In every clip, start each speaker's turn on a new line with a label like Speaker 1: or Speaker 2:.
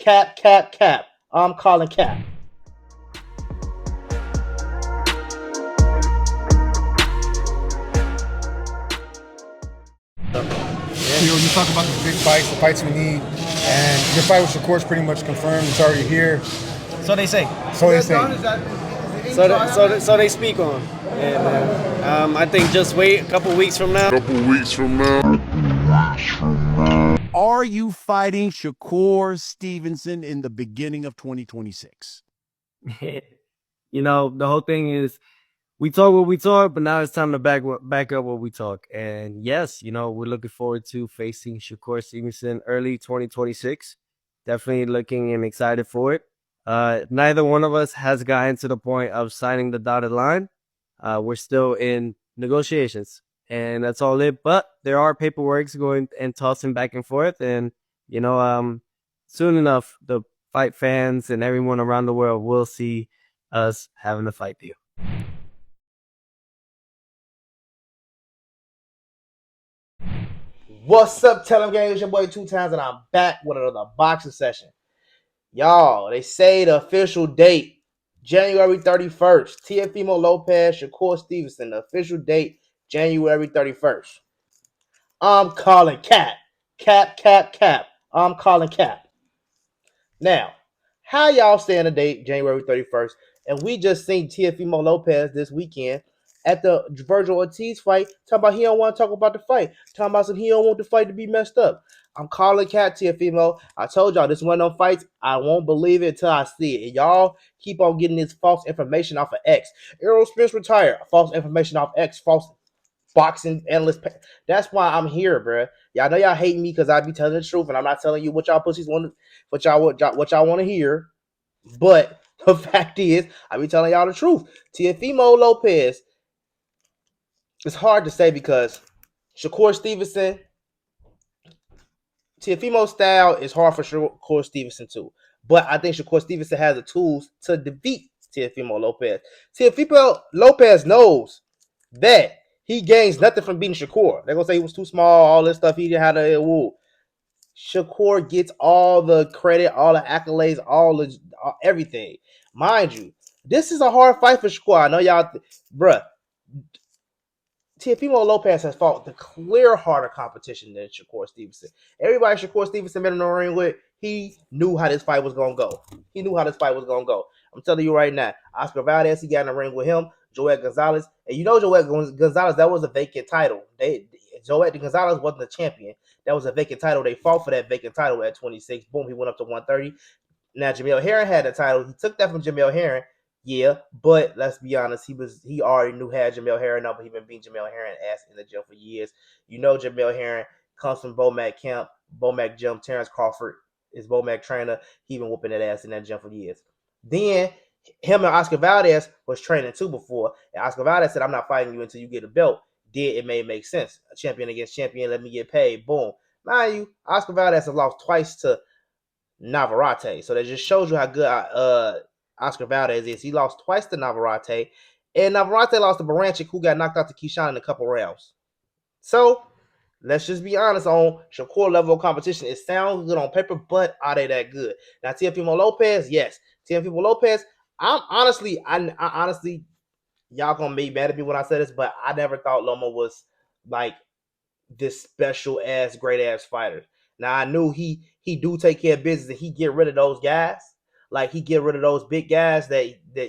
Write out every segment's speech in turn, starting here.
Speaker 1: Cap, cap, cap. I'm calling cap.
Speaker 2: You talk about the big fights, the fights we need, and your fight with Shakur is pretty much confirmed. It's already here.
Speaker 1: So they say.
Speaker 2: So they say.
Speaker 3: So they speak on. Yeah, man. I think just wait a couple weeks from now.
Speaker 4: Are you fighting Shakur Stevenson in the beginning of 2026?
Speaker 3: You know, the whole thing is we talk what we talk, but now it's time to back up what we talk. And yes, you know, we're looking forward to facing Shakur Stevenson early 2026. Definitely looking and excited for it. Neither one of us has gotten to the point of signing the dotted line. We're still in negotiations, and that's all it. But there are paperworks going and tossing back and forth, and you know, soon enough, the fight fans and everyone around the world will see us having the fight deal.
Speaker 1: What's up, Tell 'em Gang? It's your boy 2 Times, and I'm back with another boxing session. Y'all, they say the official date, January 31st. Teofimo Lopez, Shakur Stevenson. The official date, January 31st. I'm calling cap. Cap, cap, cap. I'm calling cap. Now, how y'all staying the date, January 31st? And we just seen Teofimo Lopez this weekend at the Virgil Ortiz fight, talking about he don't want to talk about the fight. Talking about some he don't want the fight to be messed up. I'm calling cat Teofimo. I told y'all this one of them fights. I won't believe it until I see it. And y'all keep on getting this false information off of X. Errol Spence retired. False information off X. False boxing analyst. That's why I'm here, bro. Y'all know y'all hate me because I be telling the truth, and I'm not telling you what y'all pussies want, what y'all want to hear. But the fact is, I be telling y'all the truth. Teofimo Lopez. It's hard to say because Shakur Stevenson, Teofimo's style is hard for Shakur Stevenson too. But I think Shakur Stevenson has the tools to defeat Teofimo Lopez. Teofimo Lopez knows that he gains nothing from beating Shakur. They're going to say he was too small, all this stuff. He didn't have to woo. Shakur gets all the credit, all the accolades, everything. Mind you, this is a hard fight for Shakur. I know y'all, bruh. Teofimo Lopez has fought the clear harder competition than Shakur Stevenson. Everybody Shakur Stevenson been in the ring with, he knew how this fight was going to go. He knew how this fight was going to go. I'm telling you right now, Oscar Valdez, he got in the ring with him, Joel Gonzalez. And you know Joel Gonzalez, that was a vacant title. Joel Gonzalez wasn't the champion. That was a vacant title. They fought for that vacant title at 26. Boom, he went up to 130. Now, Jamel Herring had the title. He took that from Jamel Herring. Yeah, but let's be honest, he already knew had Jamel Herring up, but he been beating Jamel Herring ass in the gym for years. You know Jamel Herring comes from Bomac camp, Bomac gym. Terrence Crawford is Bomac trainer. He been whooping that ass in that gym for years. Then him and Oscar Valdez was training too before, and Oscar Valdez said, "I'm not fighting you until you get a belt." It may make sense. A champion against champion, let me get paid. Boom. Mind you, Oscar Valdez has lost twice to Navarrete, so that just shows you how good Oscar Valdez is. He lost twice to Navarrete, and Navarrete lost to Baranchik, who got knocked out to Keyshawn in a couple rounds. So let's just be honest on Shakur level of competition. It sounds good on paper, but are they that good? Now, Teofimo Lopez, yes. Teofimo Lopez, I honestly, y'all gonna be mad at me when I say this, but I never thought Loma was like this special ass, great ass fighter. Now I knew he do take care of business and he get rid of those guys. Like he get rid of those big guys that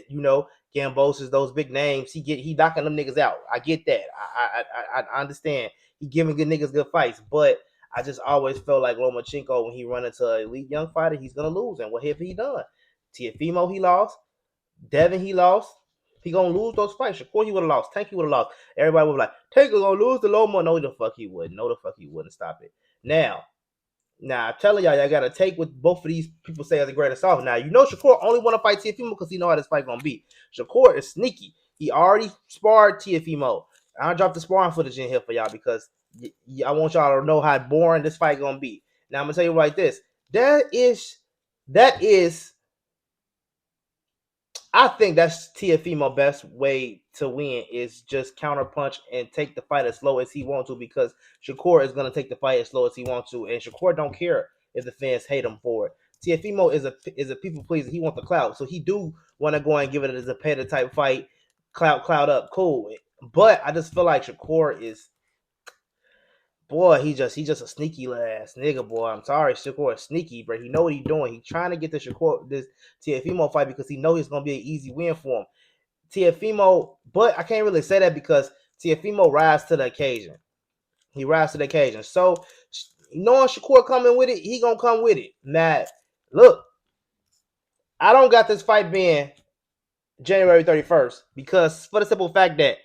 Speaker 1: you know, Gambos those big names. He knocking them niggas out. I get that. I understand. He giving good niggas good fights, but I just always felt like Lomachenko when he run into an elite young fighter, he's gonna lose. And what have he done? Teofimo he lost. Devin he lost. He gonna lose those fights. Shakur he would have lost. Tank he would have lost. Everybody would be like, Tank gonna lose the Loma. No, the fuck he wouldn't. No, the fuck he wouldn't. Stop it. Now I'm telling y'all gotta take what both of these people say as a grain of salt. Now, you know Shakur only want to fight Teofimo because he know how this fight gonna be. Shakur is sneaky. He already sparred Teofimo. I dropped the sparring footage in here for y'all because I want y'all to know how boring this fight gonna be. Now, I'm gonna tell you like this. That is I think that's Teofimo's best way to win is just counterpunch and take the fight as slow as he wants to because Shakur is going to take the fight as slow as he wants to. And Shakur don't care if the fans hate him for it. Teofimo is a people pleaser. He wants the clout, so he do want to go and give it as a Zapata type fight, clout up, cool. But I just feel like Shakur is, boy, he just a sneaky ass nigga, boy. I'm sorry, Shakur is sneaky, bro. He know what he's doing. He's trying to get this Teofimo fight because he know it's gonna be an easy win for him. Teofimo, but I can't really say that because Teofimo rise to the occasion. He rise to the occasion. So knowing Shakur coming with it, he gonna come with it. Now, look, I don't got this fight being January 31st because for the simple fact that,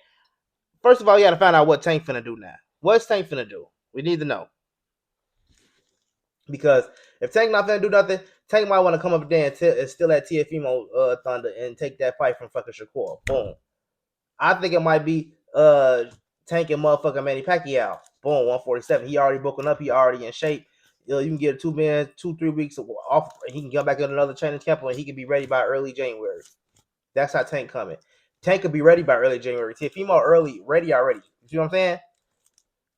Speaker 1: first of all, you got to find out what Tank finna do now. What's Tank finna do? We need to know. Because if Tank not finna do nothing, Tank might want to come up there and steal that Teofimo thunder and take that fight from fucking Shakur. Boom. I think it might be Tank and motherfucking Manny Pacquiao. Boom, 147. He already broken up. He already in shape. You can get 2-3 weeks off. He can come back in another training camp and he can be ready by early January. That's how Tank coming. Tank could be ready by early January. Teofimo early, ready already. You see what I'm saying?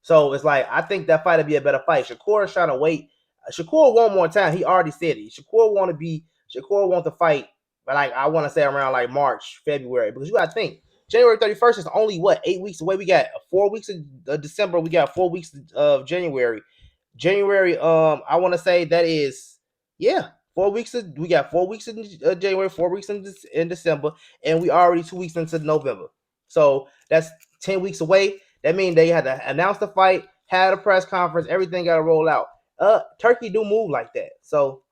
Speaker 1: So it's like, I think that fight would be a better fight. Shakur is trying to wait. Shakur one more time. He already said it. Shakur want to fight, but like I want to say around like March, February, because you got to think January 31st is only what 8 weeks away. We got 4 weeks of December. We got 4 weeks of January. I want to say that is 4 weeks. We got 4 weeks in January, 4 weeks in December, and we already 2 weeks into November. So that's 10 weeks away. That means they had to announce the fight, had a press conference, everything got to roll out. Turkey do move like that. So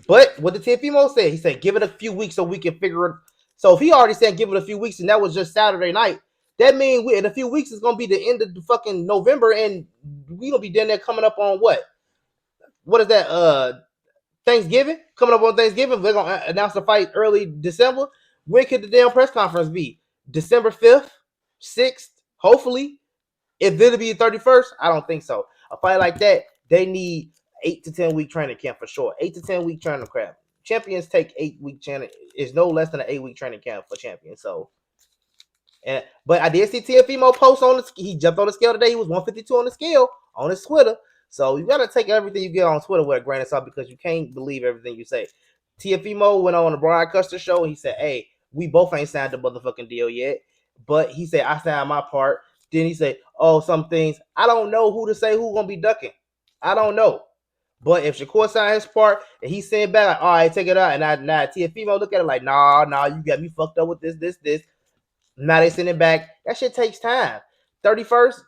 Speaker 1: but what the Teofimo said, he said give it a few weeks so we can figure it. So if he already said give it a few weeks and that was just Saturday night, that means in a few weeks it's gonna be the end of the fucking November and we gonna be down there coming up on what? What is that? Thanksgiving? Coming up on Thanksgiving, they're gonna announce the fight early December. When could the damn press conference be? December 5th, 6th, hopefully. If it'll be 31st, I don't think so. A fight like that, they need 8 to 10 week training camp for sure. 8 to 10 week training camp. Champions take 8 week training. It's no less than an 8 week training camp for champions. So, but I did see Teofimo post on the. He jumped on the scale today. He was 152 on the scale on his Twitter. So you gotta take everything you get on Twitter with a grain of salt because you can't believe everything you say. Teofimo went on the Brian Custer show. And he said, "Hey, we both ain't signed the motherfucking deal yet." But he said, "I signed my part." Then he said, "Oh, some things I don't know who to say who gonna be ducking. I don't know." But if Shakur signed his part and he said back, like, "All right, take it out," and now Teofimo look at it like, "Nah, you got me fucked up with this." Now they send it back. That shit takes time. 31st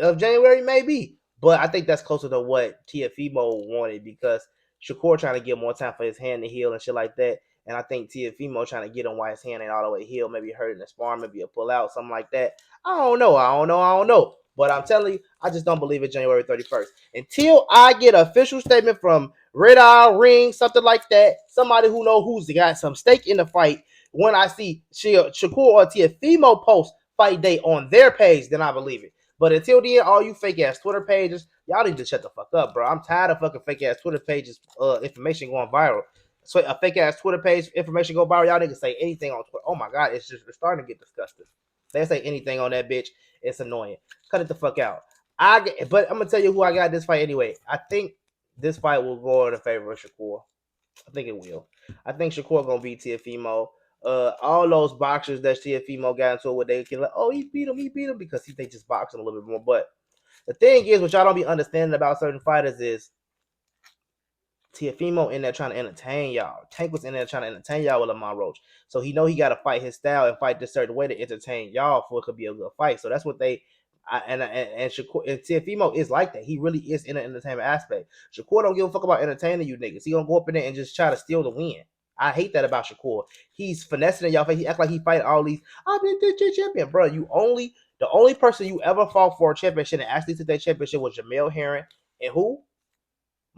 Speaker 1: of January, maybe. But I think that's closer to what Teofimo wanted because Shakur trying to get more time for his hand to heal and shit like that. And I think Teofimo trying to get him while his hand ain't all the way healed, maybe hurt in the sparring, maybe a pull out, something like that. I don't know. But I'm telling you, I just don't believe it January 31st. Until I get an official statement from Red Eye Ring, something like that, somebody who know who's got some stake in the fight, when I see Shakur or Teofimo post fight day on their page, then I believe it. But until then, all you fake ass Twitter pages, y'all need to shut the fuck up, bro. I'm tired of fucking fake ass Twitter pages, information going viral. So a fake ass Twitter page information go viral, y'all niggas say anything on Twitter. Oh my god, it's starting to get disgusting. They say anything on that bitch, it's annoying. Cut it the fuck out. But I'm gonna tell you who I got this fight anyway. I think this fight will go in the favor of Shakur. I think it will. I think Shakur gonna beat Teofimo. All those boxers that Teofimo got into it with, they can like, oh, he beat him because they just box him a little bit more. But the thing is, what y'all don't be understanding about certain fighters is Teofimo in there trying to entertain y'all. Tank was in there trying to entertain y'all with Lamont Roach. So he know he got to fight his style and fight this certain way to entertain y'all for it could be a good fight. So that's what they and Shakur and Teofimo is like that. He really is in an entertainment aspect. Shakur don't give a fuck about entertaining you niggas. He gonna go up in there and just try to steal the win. I hate that about Shakur. He's finessing in y'all face. He act like he fight all these. I've been the champion, bro. The only person you ever fought for a championship and actually took that championship was Jamel Herring and who?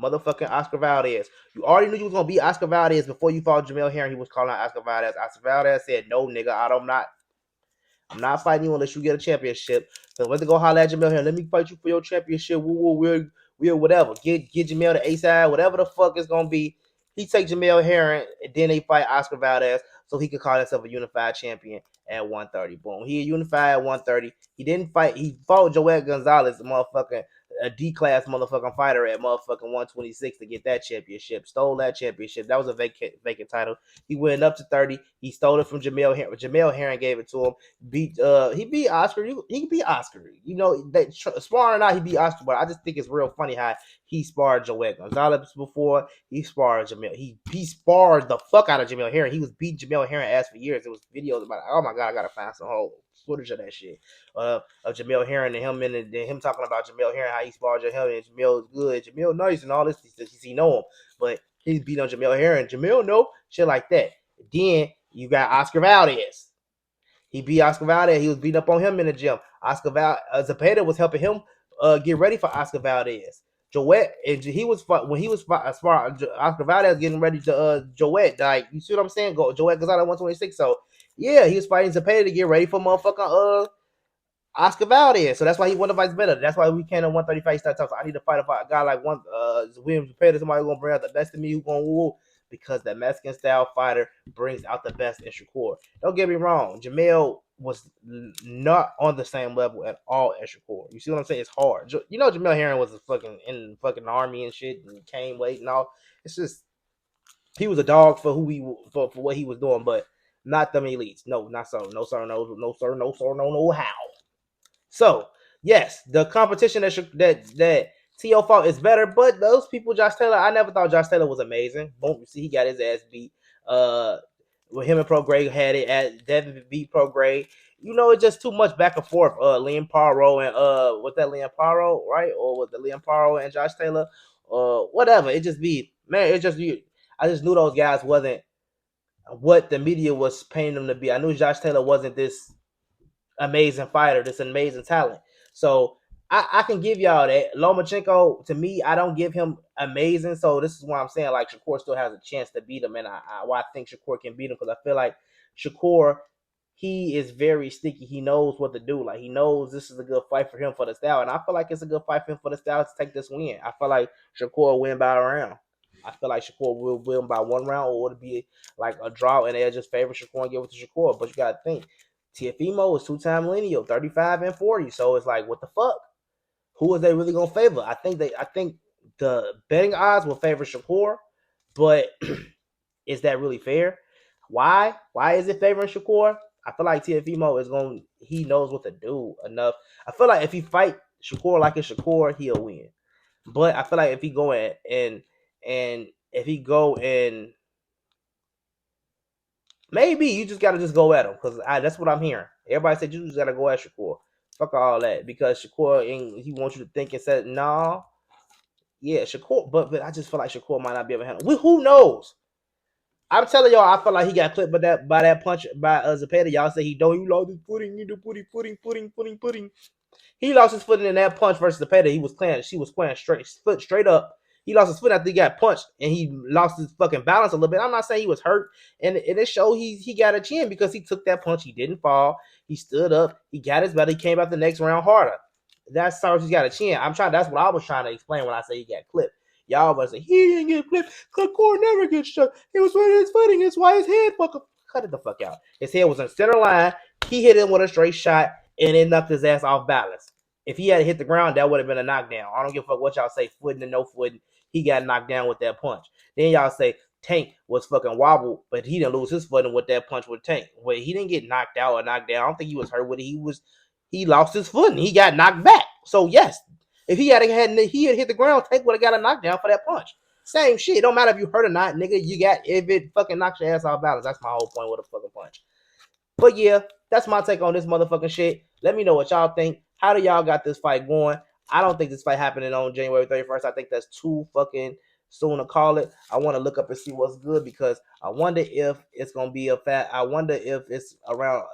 Speaker 1: Motherfucking Oscar Valdez. You already knew you was gonna beat Oscar Valdez before you fought Jamel Herring. He was calling out Oscar Valdez. Oscar Valdez said, "No, nigga, I'm not fighting you unless you get a championship. So let me go holler at Jamel Herring. Let me fight you for your championship. We'll whatever. Get Jamel to A side, whatever the fuck it's gonna be." He take Jamel Herring and then they fight Oscar Valdez so he could call himself a unified champion at 130. Boom. He unified at 130. He didn't fight. He fought Joel Gonzalez, the motherfucker, a D-class motherfucking fighter at motherfucking 126 to get that championship. Stole that championship. That was a vacant title. He went up to 30. He stole it from Jamel Herring. Jamel Herring gave it to him. He beat Oscar. He beat Oscar. You know, that sparring or not, he beat Oscar. But I just think it's real funny how he sparred Joel Gonzalez before. He sparred Jamel. He sparred the fuck out of Jamel Herring. He was beating Jamel Herring ass for years. There was videos about it. Oh my god, I gotta find some whole footage of that shit. Of Jamel Herring and him talking about Jamel Herring, how he sparred Jamel Herring, and Jamel is good, Jamel nice, and all this. He know him, but he's beat on Jamel Herring. Jamel no shit like that. Then you got Oscar Valdez. He beat Oscar Valdez. He was beating up on him in the gym. Zepeda was helping him get ready for Oscar Valdez. Joet, and he was when he was Oscar Valdez getting ready to Joet. Like, you see what I'm saying? Joet goes out at 126. So yeah, he was fighting Zepeda to get ready for motherfucking Oscar Valdez. So that's why he won the fight better. That's why we can't in 135 start talking. So I need to fight a guy like William Zepeda, somebody who's gonna bring out the best of me, who's gonna woo, because that Mexican style fighter brings out the best in Shakur. Don't get me wrong, Jamel was not on the same level at all as Shakur. You see what I'm saying? It's hard. You know, Jamel Herring was in the fucking army and shit, and came late and all. It's just he was a dog for for what he was doing, but not them elites. No, not so. No sir, no sir, no how. So yes, the competition that Teofimo is better, but those people, Josh Taylor, I never thought Josh Taylor was amazing. Boom, you see, he got his ass beat. With him and Pro Grade had it at Devin beat Pro Grade. You know, it's just too much back and forth. Liam Paro and was that Liam Paro, right? Or was it Liam Paro and Josh Taylor? Whatever. It just be, man, it just be. I just knew those guys wasn't what the media was painting them to be. I knew Josh Taylor wasn't this amazing fighter, this amazing talent. So I can give y'all that. Lomachenko, to me, I don't give him amazing. So this is why I'm saying, like, Shakur still has a chance to beat him, and why I think Shakur can beat him, because I feel like Shakur, he is very sticky. He knows what to do. Like, he knows this is a good fight for him for the style, and I feel like it's a good fight for him for the style to take this win. I feel like Shakur will win by a round. I feel like Shakur will win by one round, or it'll be like a draw, and they'll just favor Shakur and give it to Shakur. But you got to think, Teofimo is two-time lineal, 35 and 40. So it's like, what the fuck? Who is they really gonna favor? I think the betting odds will favor Shakur, but is that really fair? Why? Why is it favoring Shakur? I feel like Teofimo he knows what to do enough. I feel like if he fight Shakur like it's Shakur, he'll win. But I feel like if he go and maybe you just gotta just go at him, because that's what I'm hearing. Everybody said you just gotta go at Shakur. Fuck all that, because Shakur, he wants you to think and say, nah, yeah, Shakur, but I just feel like Shakur might not be able to handle. Who knows? I'm telling y'all, I feel like he got clipped by that punch by Zepeda. Y'all say he don't. He lost his footing, pudding. He lost his footing in that punch versus Zepeda. She was playing straight up. He lost his foot after he got punched, and he lost his fucking balance a little bit. I'm not saying he was hurt, and it showed he got a chin because he took that punch. He didn't fall. He stood up. He got his belly. He came out the next round harder. That's how he's got a chin. That's what I was trying to explain when I say he got clipped. Y'all was like, he didn't get clipped. Shakur never gets struck. He was winning his footing. That's why his head cut it the fuck out. His head was in center line. He hit him with a straight shot, and it knocked his ass off balance. If he had hit the ground, that would have been a knockdown. I don't give a fuck what y'all say, footing and no footing. He got knocked down with that punch. Then y'all say Tank was fucking wobbled, but he didn't lose his footing with that punch with Tank. Well, he didn't get knocked out or knocked down. I don't think he was hurt with it. He lost his footing. He got knocked back. So yes, if he had hit the ground, Tank would have got a knockdown for that punch. Same shit. It don't matter if you hurt or not, nigga. If it fucking knocks your ass off balance. That's my whole point with a fucking punch. But yeah, that's my take on this motherfucking shit. Let me know what y'all think. How do y'all got this fight going? I don't think this fight happening on January 31st. I think that's too fucking soon to call it. I want to look up and see what's good, because I wonder if it's gonna be I wonder if it's around.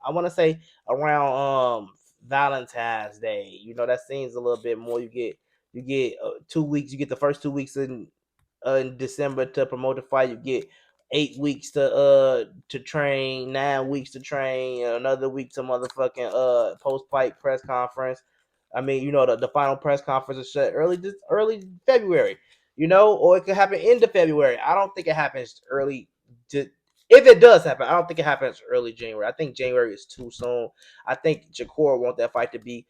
Speaker 1: I want to say around Valentine's Day. You know, that seems a little bit more. You get 2 weeks. You get the first 2 weeks in December to promote the fight. You get 8 weeks to train, 9 weeks to train, another week to motherfucking post fight press conference. I mean, you know, the final press conference is set early February, you know, or it could happen end of February. I don't think it happens early. If it does happen, I don't think it happens early January. I think January is too soon. I think Shakur want that fight to be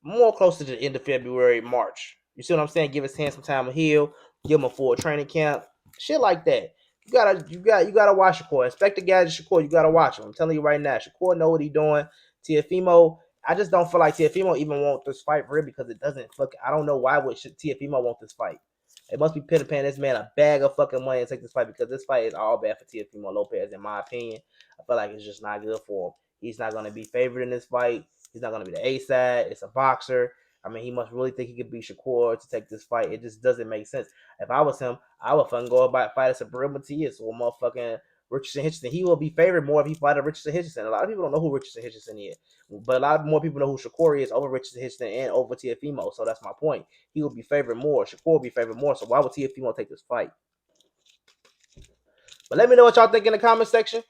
Speaker 1: more close to the end of February, March. You see what I'm saying? Give his hand some time to heal. Give him a full training camp. Shit like that. You gotta watch Shakur. Expect the guy to Shakur. You gotta watch him. I'm telling you right now. Shakur know what he doing. Teofimo, I just don't feel like Teofimo even want this fight for real because it doesn't fuck. I don't know why would Teofimo want this fight. It must be paying this man a bag of fucking money to take this fight because this fight is all bad for Teofimo Lopez, in my opinion. I feel like it's just not good for him. He's not gonna be favored in this fight. He's not gonna be the A side. It's a boxer. I mean, he must really think he could beat Shakur to take this fight. It just doesn't make sense. If I was him, I would fucking go about fight a Sabrina Matias or motherfucking Richardson Hitchison. He will be favored more if he fight a Richardson Hitchison. A lot of people don't know who Richardson Hitchison is, but a lot more people know who Shakur is over Richardson Hitchison and over Teofimo. So that's my point. He will be favored more. Shakur will be favored more. So why would Teofimo take this fight? But let me know what y'all think in the comment section.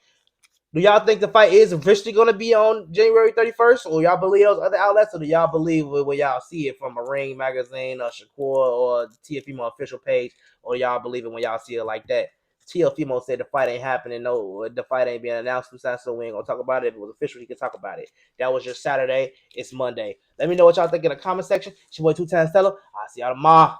Speaker 1: Do y'all think the fight is officially going to be on January 31st? Or y'all believe those other outlets? Or do y'all believe when y'all see it from a Ring magazine or Shakur or the Teofimo official page? Or y'all believe it when y'all see it like that? Teofimo said the fight ain't happening. No, the fight ain't being announced. So we ain't going to talk about it. If it was official, he could talk about it. That was just Saturday. It's Monday. Let me know what y'all think in the comment section. It's your boy 2 Times Stella. I'll see y'all tomorrow.